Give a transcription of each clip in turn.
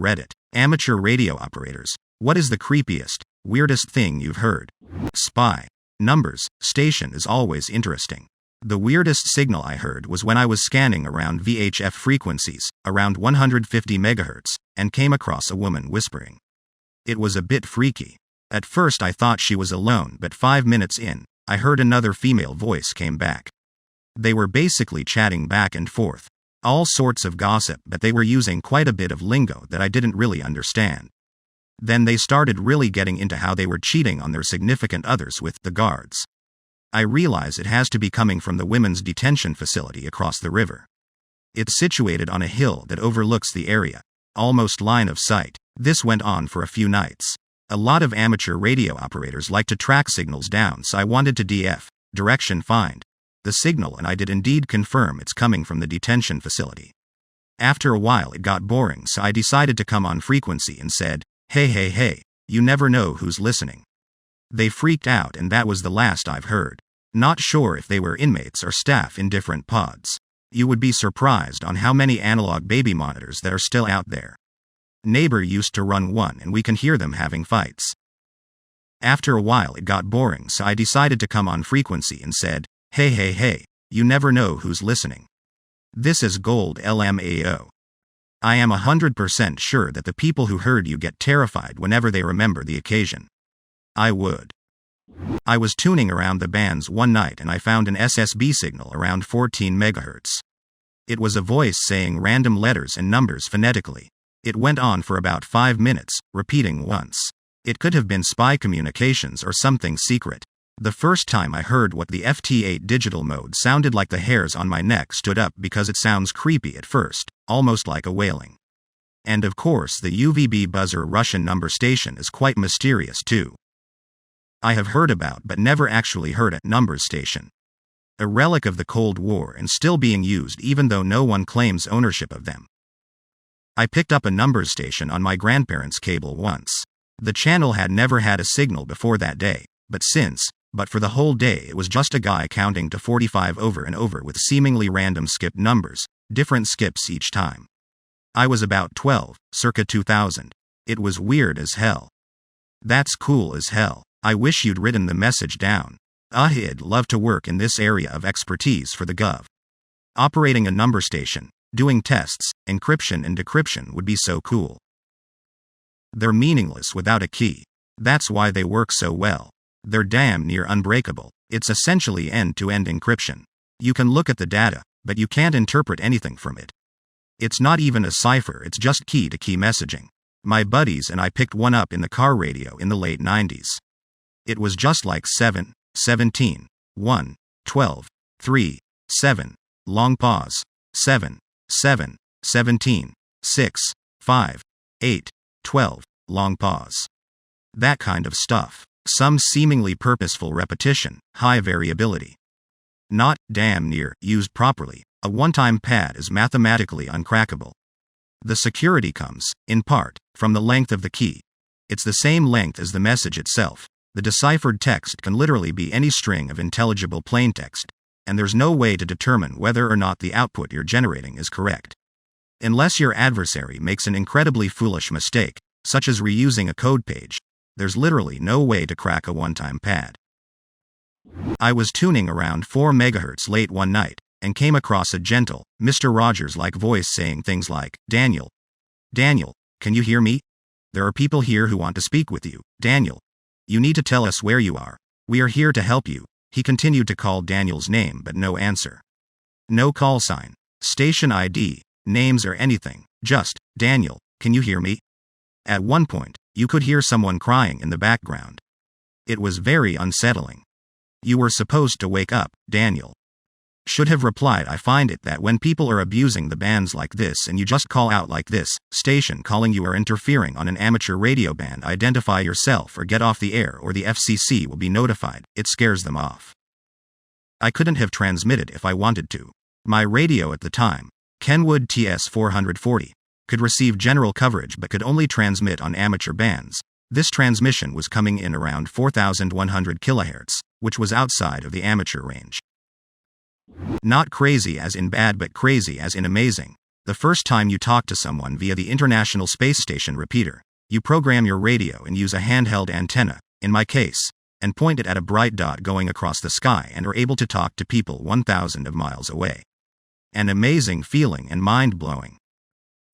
Reddit. Amateur radio operators. What is the creepiest, weirdest thing you've heard? Spy. Numbers, station is always interesting. The weirdest signal I heard was when I was scanning around VHF frequencies, around 150 MHz, and came across a woman whispering. It was a bit freaky. At first I thought she was alone, but 5 minutes in, I heard another female voice came back. They were basically chatting back and forth. All sorts of gossip, but they were using quite a bit of lingo that I didn't really understand. Then they started really getting into how they were cheating on their significant others with the guards. I realize it has to be coming from the women's detention facility across the river. It's situated on a hill that overlooks the area, almost line of sight. This went on for a few nights. A lot of amateur radio operators like to track signals down, so I wanted to direction find the signal, and I did indeed confirm it's coming from the detention facility. After a while it got boring, so I decided to come on frequency and said, hey, you never know who's listening. They freaked out, and that was the last I've heard. Not sure if they were inmates or staff in different pods. You would be surprised on how many analog baby monitors that are still out there. Neighbor used to run one, and we can hear them having fights. After a while it got boring, so I decided to come on frequency and said, hey, you never know who's listening. This is gold LMAO. I am 100% sure that the people who heard you get terrified whenever they remember the occasion. I would. I was tuning around the bands one night and I found an SSB signal around 14 MHz. It was a voice saying random letters and numbers phonetically. It went on for about 5 minutes, repeating once. It could have been spy communications or something secret. The first time I heard what the FT8 digital mode sounded like, the hairs on my neck stood up because it sounds creepy at first, almost like a wailing. And of course the UVB buzzer Russian number station is quite mysterious too. I have heard about but never actually heard a numbers station. A relic of the Cold War and still being used even though no one claims ownership of them. I picked up a numbers station on my grandparents' cable once. The channel had never had a signal before that day, but for the whole day it was just a guy counting to 45 over and over with seemingly random skipped numbers, different skips each time. I was about 12, circa 2000. It was weird as hell. That's cool as hell. I wish you'd written the message down. I'd love to work in this area of expertise for the Gov. Operating a number station, doing tests, encryption and decryption would be so cool. They're meaningless without a key. That's why they work so well. They're damn near unbreakable. It's essentially end-to-end encryption. You can look at the data, but you can't interpret anything from it. It's not even a cipher, it's just key-to-key messaging. My buddies and I picked one up in the car radio in the late 90s. It was just like 7, 17, 1, 12, 3, 7, long pause, 7, 7, 17, 6, 5, 8, 12, long pause. That kind of stuff. Some seemingly purposeful repetition, high variability. Not, damn near, used properly, a one-time pad is mathematically uncrackable. The security comes, in part, from the length of the key. It's the same length as the message itself. The deciphered text can literally be any string of intelligible plaintext, and there's no way to determine whether or not the output you're generating is correct. Unless your adversary makes an incredibly foolish mistake, such as reusing a code page, there's literally no way to crack a one-time pad. I was tuning around 4 MHz late one night, and came across a gentle, Mr. Rogers-like voice saying things like, Daniel, can you hear me? There are people here who want to speak with you, Daniel. You need to tell us where you are. We are here to help you. He continued to call Daniel's name but no answer. No call sign, station ID, names or anything, just, Daniel, can you hear me? At one point, you could hear someone crying in the background. It was very unsettling. You were supposed to wake up, Daniel. Should have replied, I find it that when people are abusing the bands like this and you just call out like this, station calling you or interfering on an amateur radio band, identify yourself or get off the air or the FCC will be notified, it scares them off. I couldn't have transmitted if I wanted to. My radio at the time, Kenwood TS440, could receive general coverage but could only transmit on amateur bands. This transmission was coming in around 4,100 kHz, which was outside of the amateur range. Not crazy as in bad but crazy as in amazing. The first time you talk to someone via the International Space Station repeater, you program your radio and use a handheld antenna, in my case, and point it at a bright dot going across the sky and are able to talk to people 1,000 of miles away. An amazing feeling and mind-blowing.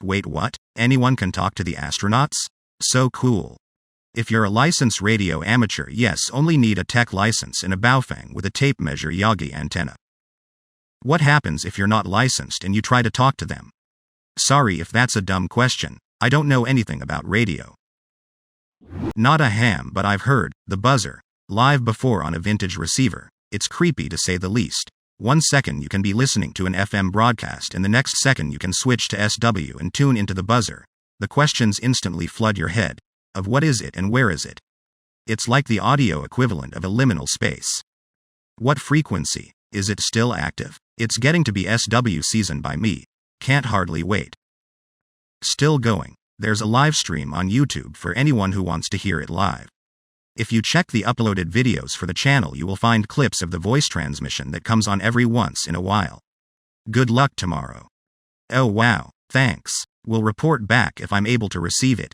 Wait, what? Anyone can talk to the astronauts? So cool. If you're a licensed radio amateur, yes, only need a tech license and a Baofeng with a tape measure Yagi antenna. What happens if you're not licensed and you try to talk to them? Sorry if that's a dumb question, I don't know anything about radio. Not a ham, but I've heard the buzzer live before on a vintage receiver. It's creepy to say the least. 1 second you can be listening to an FM broadcast and the next second you can switch to SW and tune into the buzzer. The questions instantly flood your head. Of what is it and where is it? It's like the audio equivalent of a liminal space. What frequency? Is it still active? It's getting to be SW season by me. Can't hardly wait. Still going. There's a live stream on YouTube for anyone who wants to hear it live. If you check the uploaded videos for the channel, you will find clips of the voice transmission that comes on every once in a while. Good luck tomorrow. Oh wow, thanks. We'll report back if I'm able to receive it.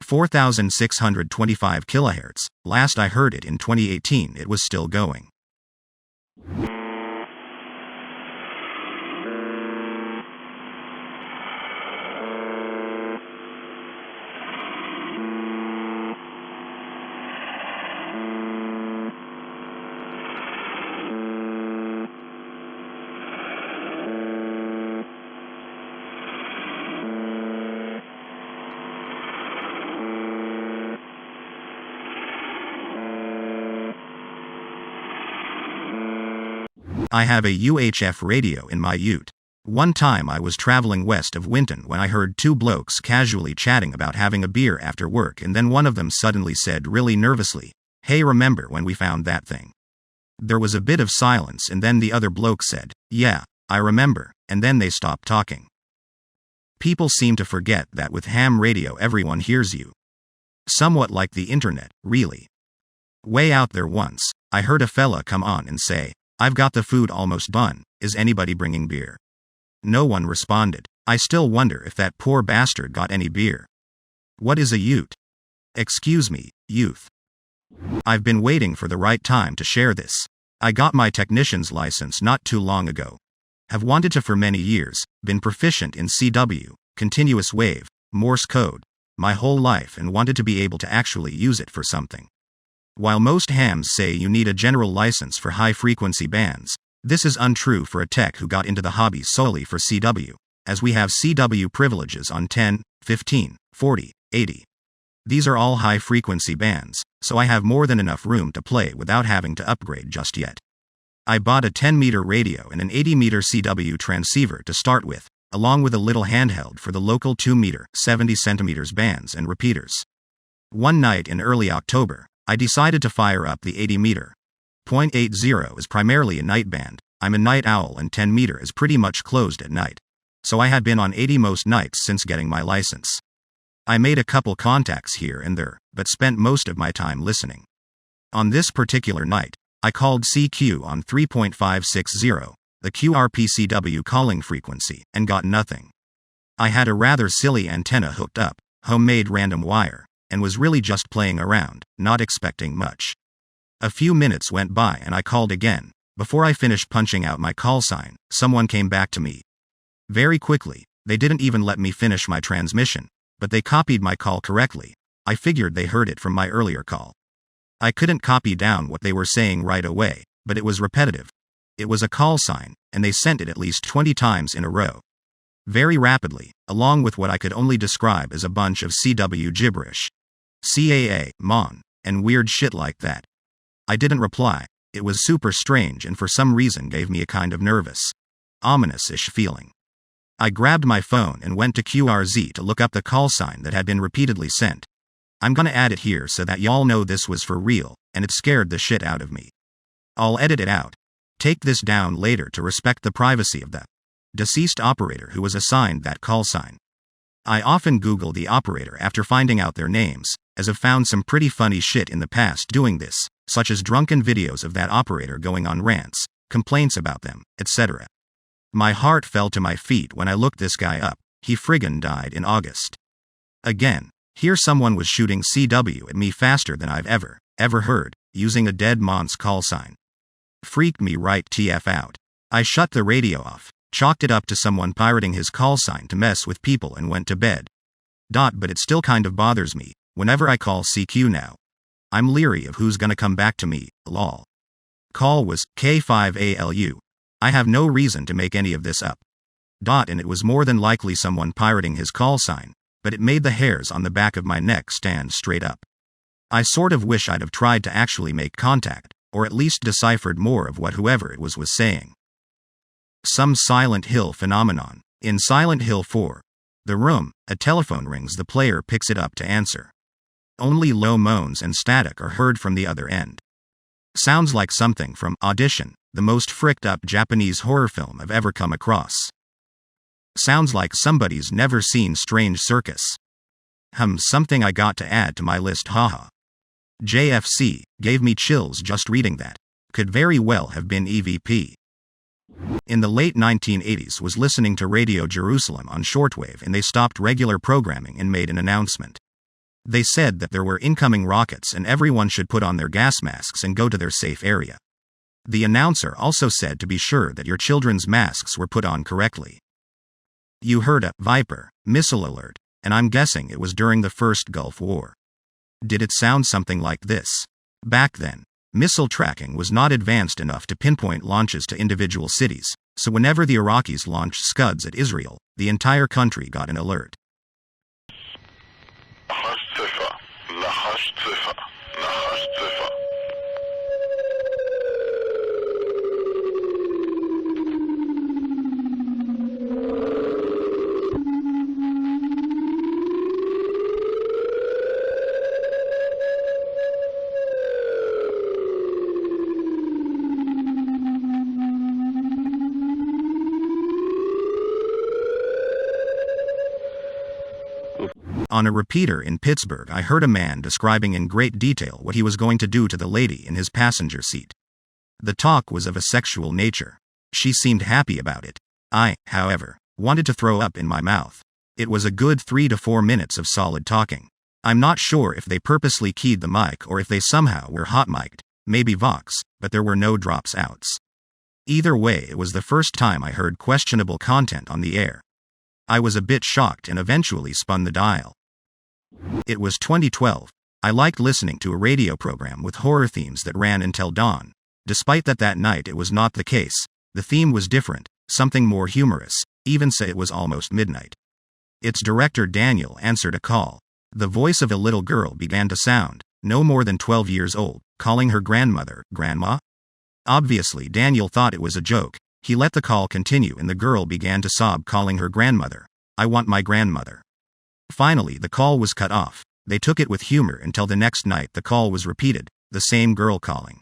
4,625 kHz. Last I heard it in 2018, it was still going. I have a UHF radio in my ute. One time I was traveling west of Winton when I heard 2 blokes casually chatting about having a beer after work, and then one of them suddenly said really nervously, "Hey, remember when we found that thing?" There was a bit of silence and then the other bloke said, "Yeah, I remember," and then they stopped talking. People seem to forget that with ham radio everyone hears you. Somewhat like the internet, really. Way out there once, I heard a fella come on and say, "I've got the food almost done, is anybody bringing beer?" No one responded. I still wonder if that poor bastard got any beer. What is a ute? Excuse me, youth. I've been waiting for the right time to share this. I got my technician's license not too long ago. Have wanted to for many years, been proficient in CW, continuous wave, Morse code, my whole life, and wanted to be able to actually use it for something. While most hams say you need a general license for high-frequency bands, this is untrue for a tech who got into the hobby solely for CW, as we have CW privileges on 10, 15, 40, 80. These are all high-frequency bands, so I have more than enough room to play without having to upgrade just yet. I bought a 10-meter radio and an 80-meter CW transceiver to start with, along with a little handheld for the local 2-meter, 70 centimeters bands and repeaters. One night in early October, I decided to fire up the 80-meter. .80 is primarily a night band. I'm a night owl and 10-meter is pretty much closed at night. So I had been on 80 most nights since getting my license. I made a couple contacts here and there, but spent most of my time listening. On this particular night, I called CQ on 3.560, the QRPCW calling frequency, and got nothing. I had a rather silly antenna hooked up, homemade random wire, and was really just playing around, not expecting much. A few minutes went by and I called again. Before I finished punching out my call sign, someone came back to me. Very quickly, they didn't even let me finish my transmission, but they copied my call correctly. I figured they heard it from my earlier call. I couldn't copy down what they were saying right away, but it was repetitive. It was a call sign, and they sent it at least 20 times in a row. Very rapidly, along with what I could only describe as a bunch of CW gibberish. CAA, MON, and weird shit like that. I didn't reply. It was super strange and for some reason gave me a kind of nervous, ominous-ish feeling. I grabbed my phone and went to QRZ to look up the call sign that had been repeatedly sent. I'm gonna add it here so that y'all know this was for real, and it scared the shit out of me. I'll edit it out. Take this down later to respect the privacy of the deceased operator who was assigned that call sign. I often Google the operator after finding out their names, as I've found some pretty funny shit in the past doing this, such as drunken videos of that operator going on rants, complaints about them, etc. My heart fell to my feet when I looked this guy up. He friggin' died in August. Again, here someone was shooting CW at me faster than I've ever heard, using a dead Mont's call sign. Freaked me right TF out. I shut the radio off, chalked it up to someone pirating his call sign to mess with people and went to bed. But it still kind of bothers me, whenever I call CQ now. I'm leery of who's gonna come back to me, lol. Call was K5ALU. I have no reason to make any of this up. And it was more than likely someone pirating his call sign, but it made the hairs on the back of my neck stand straight up. I sort of wish I'd have tried to actually make contact, or at least deciphered more of what whoever it was saying. Some Silent Hill phenomenon. In Silent Hill 4, The Room, a telephone rings, the player picks it up to answer. Only low moans and static are heard from the other end. Sounds like something from Audition, the most fricked up Japanese horror film I've ever come across. Sounds like somebody's never seen Strange Circus. Something I got to add to my list, haha. JFC, gave me chills just reading that. Could very well have been EVP. In the late 1980s was listening to Radio Jerusalem on shortwave and they stopped regular programming and made an announcement. They said that there were incoming rockets and everyone should put on their gas masks and go to their safe area. The announcer also said to be sure that your children's masks were put on correctly. You heard a Viper missile alert, and I'm guessing it was during the First Gulf War. Did it sound something like this? Back then, missile tracking was not advanced enough to pinpoint launches to individual cities, so whenever the Iraqis launched Scuds at Israel, the entire country got an alert. On a repeater in Pittsburgh, I heard a man describing in great detail what he was going to do to the lady in his passenger seat. The talk was of a sexual nature. She seemed happy about it. I, however, wanted to throw up in my mouth. It was a good 3 to 4 minutes of solid talking. I'm not sure if they purposely keyed the mic or if they somehow were hot-mic'd, maybe Vox, but there were no drops outs. Either way, it was the first time I heard questionable content on the air. I was a bit shocked and eventually spun the dial. It was 2012. I liked listening to a radio program with horror themes that ran until dawn. Despite that night it was not the case. The theme was different, something more humorous, even say it was almost midnight. Its director Daniel answered a call. The voice of a little girl began to sound, no more than 12 years old, calling her grandmother, Grandma. Obviously Daniel thought it was a joke. He let the call continue and the girl began to sob, calling her grandmother. I want my grandmother. Finally the call was cut off. They took it with humor until the next night the call was repeated, the same girl calling.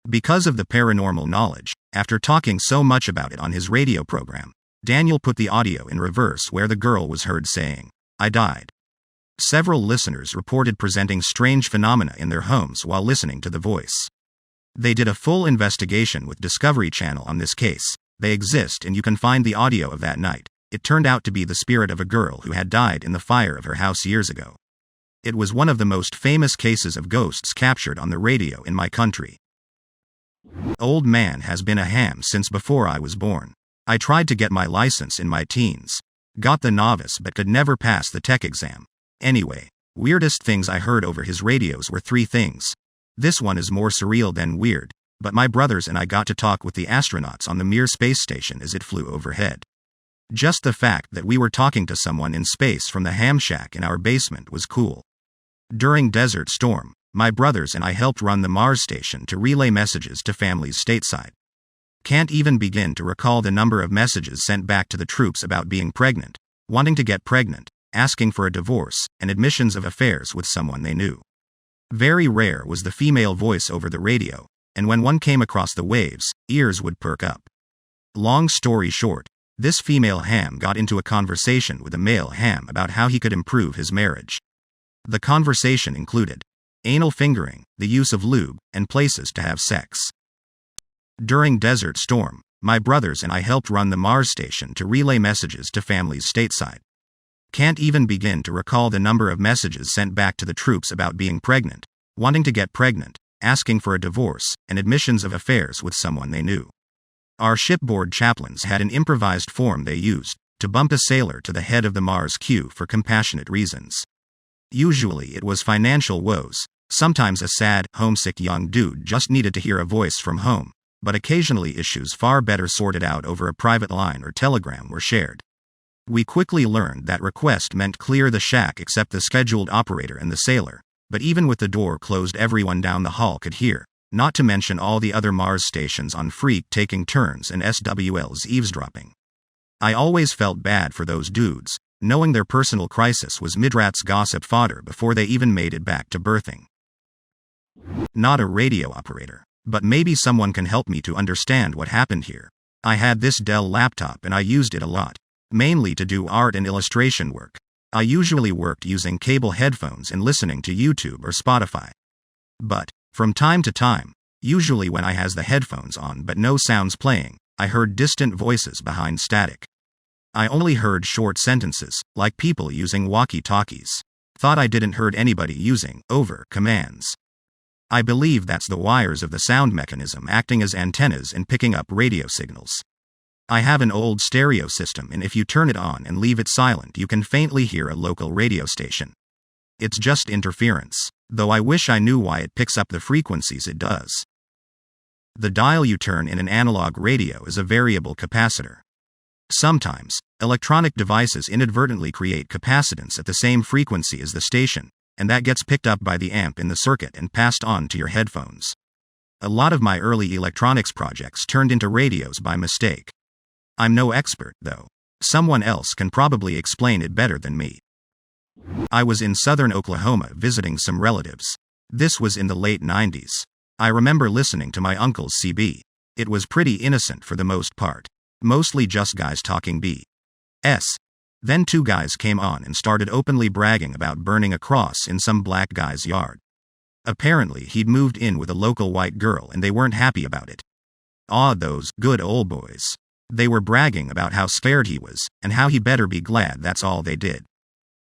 Because of the paranormal knowledge, after talking so much about it on his radio program, Daniel put the audio in reverse where the girl was heard saying, I died. Several listeners reported presenting strange phenomena in their homes while listening to the voice. They did a full investigation with Discovery Channel on this case. They exist and you can find the audio of that night. It turned out to be the spirit of a girl who had died in the fire of her house years ago. It was one of the most famous cases of ghosts captured on the radio in my country. Old man has been a ham since before I was born. I tried to get my license in my teens. Got the novice but could never pass the tech exam. Anyway, weirdest things I heard over his radios were 3 things. This one is more surreal than weird, but my brothers and I got to talk with the astronauts on the Mir space station as it flew overhead. Just the fact that we were talking to someone in space from the ham shack in our basement was cool. During Desert Storm, my brothers and I helped run the Mars station to relay messages to families stateside. Can't even begin to recall the number of messages sent back to the troops about being pregnant, wanting to get pregnant, asking for a divorce, and admissions of affairs with someone they knew. Very rare was the female voice over the radio, and when one came across the waves, ears would perk up. Long story short, this female ham got into a conversation with a male ham about how he could improve his marriage. The conversation included anal fingering, the use of lube, and places to have sex. During Desert Storm, My brothers and I helped run the Mars station to relay messages to families stateside. Can't even begin to recall the number of messages sent back to the troops about being pregnant, wanting to get pregnant, asking for a divorce, and admissions of affairs with someone they knew. Our shipboard chaplains had an improvised form they used to bump a sailor to the head of the Mars queue for compassionate reasons. Usually it was financial woes. Sometimes a sad, homesick young dude just needed to hear a voice from home, but occasionally issues far better sorted out over a private line or telegram were shared. We quickly learned that request meant clear the shack except the scheduled operator and the sailor, but even with the door closed everyone down the hall could hear, not to mention all the other Mars stations on Freak taking turns and SWLs eavesdropping. I always felt bad for those dudes, knowing their personal crisis was Midrat's gossip fodder before they even made it back to berthing. Not a radio operator, but maybe someone can help me to understand what happened here. I had this Dell laptop and I used it a lot, mainly to do art and illustration work. I usually worked using cable headphones and listening to YouTube or Spotify. But, from time to time, usually when I has the headphones on but no sounds playing, I heard distant voices behind static. I only heard short sentences, like people using walkie-talkies. Thought I didn't heard anybody using over commands. I believe that's the wires of the sound mechanism acting as antennas and picking up radio signals. I have an old stereo system and if you turn it on and leave it silent you can faintly hear a local radio station. It's just interference, though I wish I knew why it picks up the frequencies it does. The dial you turn in an analog radio is a variable capacitor. Sometimes, electronic devices inadvertently create capacitance at the same frequency as the station, and that gets picked up by the amp in the circuit and passed on to your headphones. A lot of my early electronics projects turned into radios by mistake. I'm no expert, though. Someone else can probably explain it better than me. I was in southern Oklahoma visiting some relatives. This was in the late 90s. I remember listening to my uncle's CB. It was pretty innocent for the most part. Mostly just guys talking BS. Then two guys came on and started openly bragging about burning a cross in some black guy's yard. Apparently he'd moved in with a local white girl and they weren't happy about it. Aw, those good old boys. They were bragging about how scared he was, and how he better be glad that's all they did.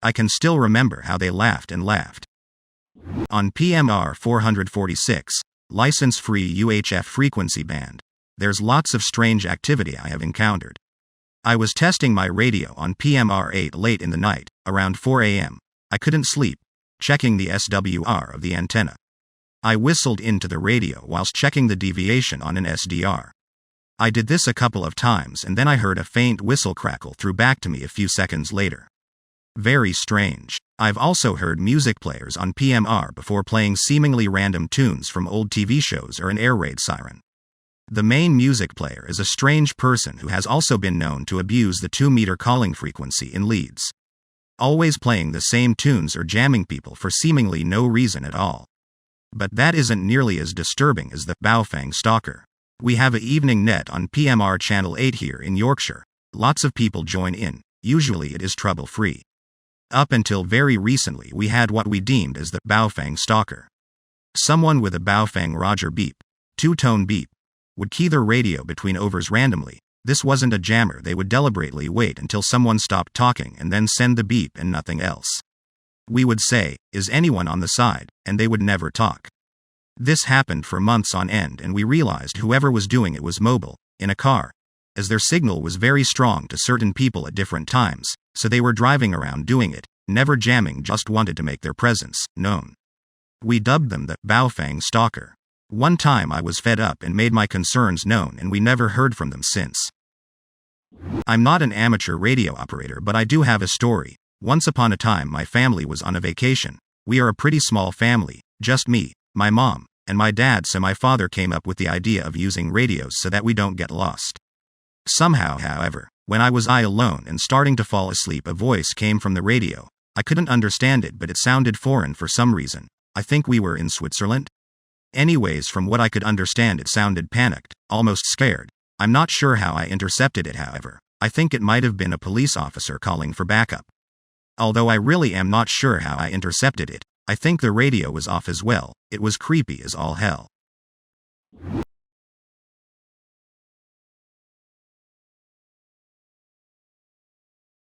I can still remember how they laughed and laughed. On PMR 446, license-free UHF frequency band, there's lots of strange activity I have encountered. I was testing my radio on PMR 8 late in the night, around 4 a.m. I couldn't sleep, checking the SWR of the antenna. I whistled into the radio whilst checking the deviation on an SDR. I did this a couple of times and then I heard a faint whistle crackle through back to me a few seconds later. Very strange. I've also heard music players on PMR before playing seemingly random tunes from old TV shows or an air raid siren. The main music player is a strange person who has also been known to abuse the 2-meter calling frequency in leads. Always playing the same tunes or jamming people for seemingly no reason at all. But that isn't nearly as disturbing as the Baofeng stalker. We have a evening net on PMR Channel 8 here in Yorkshire. Lots of people join in. Usually it is trouble-free. Up until very recently we had what we deemed as the Baofeng stalker. Someone with a Baofeng Roger beep, 2-tone beep, would key their radio between overs randomly. This wasn't a jammer, they would deliberately wait until someone stopped talking and then send the beep and nothing else. We would say, "Is anyone on the side?" and they would never talk. This happened for months on end and we realized whoever was doing it was mobile, in a car, as their signal was very strong to certain people at different times, so they were driving around doing it, never jamming, just wanted to make their presence known. We dubbed them the Baofeng stalker. One time I was fed up and made my concerns known and we never heard from them since. I'm not an amateur radio operator but I do have a story. Once upon a time my family was on a vacation. We are a pretty small family, just me, my mom, and my dad, so my father came up with the idea of using radios so that we don't get lost. Somehow, however, when I was alone and starting to fall asleep, a voice came from the radio. I couldn't understand it but it sounded foreign for some reason. I think we were in Switzerland? Anyways, from what I could understand it sounded panicked, almost scared. I'm not sure how I intercepted it, however. I think it might have been a police officer calling for backup. Although I really am not sure how I intercepted it. I think the radio was off as well. It was creepy as all hell.